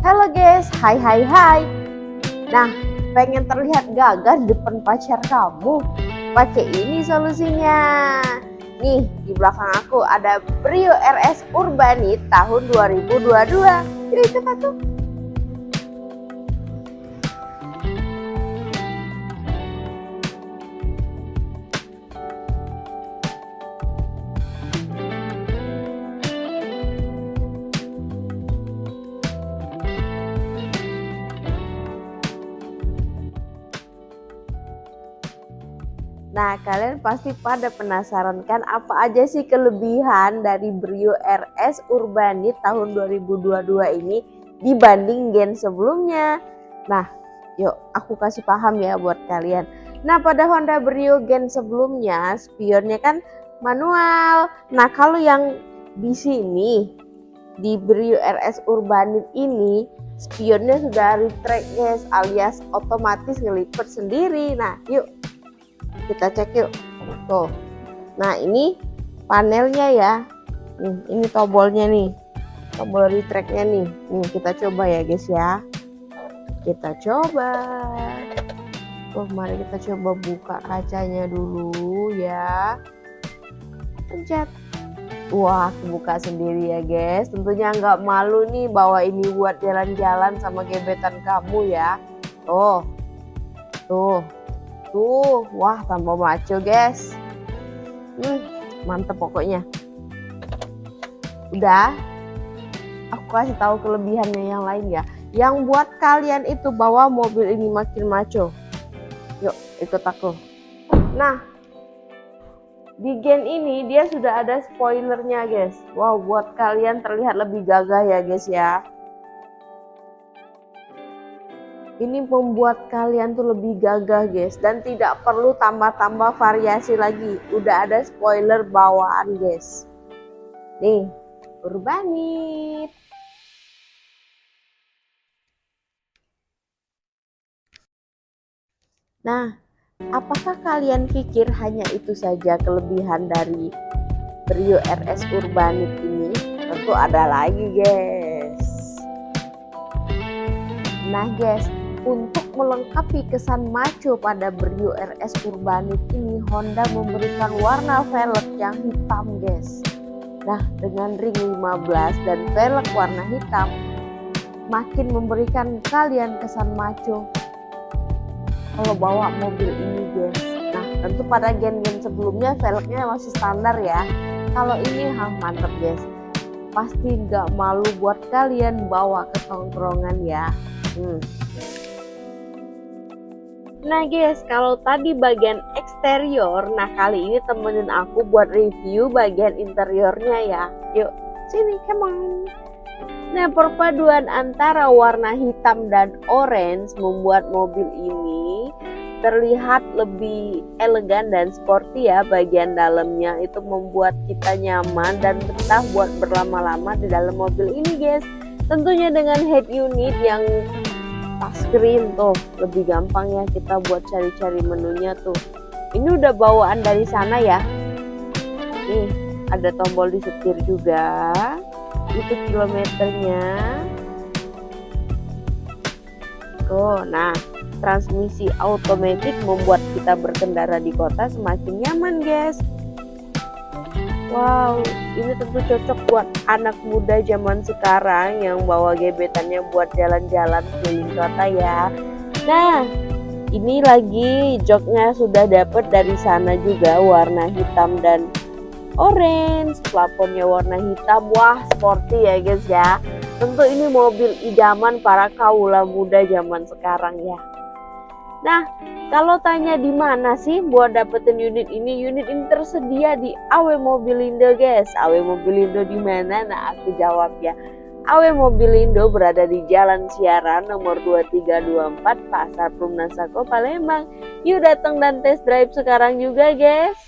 Halo guys, hai hai hai. Nah, pengen terlihat gagah di depan pacar kamu? Pakai ini solusinya. Nih, di belakang aku ada Brio RS Urbanit tahun 2022. Yuk ikut aku. Nah, kalian pasti pada penasaran kan apa aja sih kelebihan dari Brio RS Urbanit tahun 2022 ini dibanding gen sebelumnya. Nah, yuk aku kasih paham ya buat kalian. Nah, pada Honda Brio gen sebelumnya spionnya kan manual. Nah, kalau yang di sini di Brio RS Urbanit ini spionnya sudah retract guys, alias otomatis ngelipet sendiri. Nah, yuk kita cek yuk. Tuh. Nah, ini panelnya ya. Nih, ini tombolnya nih. Tombol retract-nya nih. Nih, kita coba ya, guys ya. Kita coba. Oh, mari kita coba buka kacanya dulu ya. Pencet. Wah, kebuka sendiri ya, guys. Tentunya nggak malu nih bawa ini buat jalan-jalan sama gebetan kamu ya. Tuh. Tuh. Tuh, wah tambah maco guys. Mantep pokoknya. Udah, aku kasih tahu kelebihannya yang lain ya. Yang buat kalian itu bawa mobil ini makin maco. Yuk, ikut aku. Nah, di gen ini dia sudah ada spoilernya guys. Wow, buat kalian terlihat lebih gagah ya guys ya. Ini membuat kalian tuh lebih gagah guys, dan tidak perlu tambah-tambah variasi lagi. Udah ada spoiler bawaan guys. Nih, Urbanit. Nah, apakah kalian pikir hanya itu saja kelebihan dari Brio RS Urbanit ini? Tentu ada lagi guys. Nah guys, untuk melengkapi kesan maco pada Brio RS Urbanit ini, Honda memberikan warna velg yang hitam guys. Nah, dengan ring 15 dan velg warna hitam makin memberikan kalian kesan maco kalau bawa mobil ini guys. Nah, tentu pada gen-gen sebelumnya velgnya masih standar ya. Kalau ini mantep guys. Pasti nggak malu buat kalian bawa ke tongkrongan ya. Nah guys, kalau tadi bagian eksterior, nah kali ini temenin aku buat review bagian interiornya ya. Yuk, sini, come on. Nah, perpaduan antara warna hitam dan orange membuat mobil ini terlihat lebih elegan dan sporty ya. Bagian dalamnya itu membuat kita nyaman dan betah buat berlama-lama di dalam mobil ini guys. Tentunya dengan head unit yang touchscreen tuh lebih gampang ya kita buat cari-cari menunya tuh. Ini udah bawaan dari sana ya. Nih, ada tombol di setir juga. Itu kilometernya. Tuh, nah, transmisi automatic membuat kita berkendara di kota semakin nyaman, guys. Wow, ini tentu cocok buat anak muda zaman sekarang yang bawa gebetannya buat jalan-jalan keliling kota ya. Nah, ini lagi joknya sudah dapet dari sana juga warna hitam dan orange. Plafonnya warna hitam, wah sporty ya guys ya. Tentu ini mobil idaman para kaula muda zaman sekarang ya. Nah, kalau tanya di mana sih buat dapetin unit ini? Unit ini tersedia di AW Mobilindo guys. AW Mobilindo di mana? Nah, aku jawab ya. AW Mobilindo berada di Jalan Siaran nomor 2324 Pasar Plumnasako Palembang. Yuk datang dan test drive sekarang juga guys.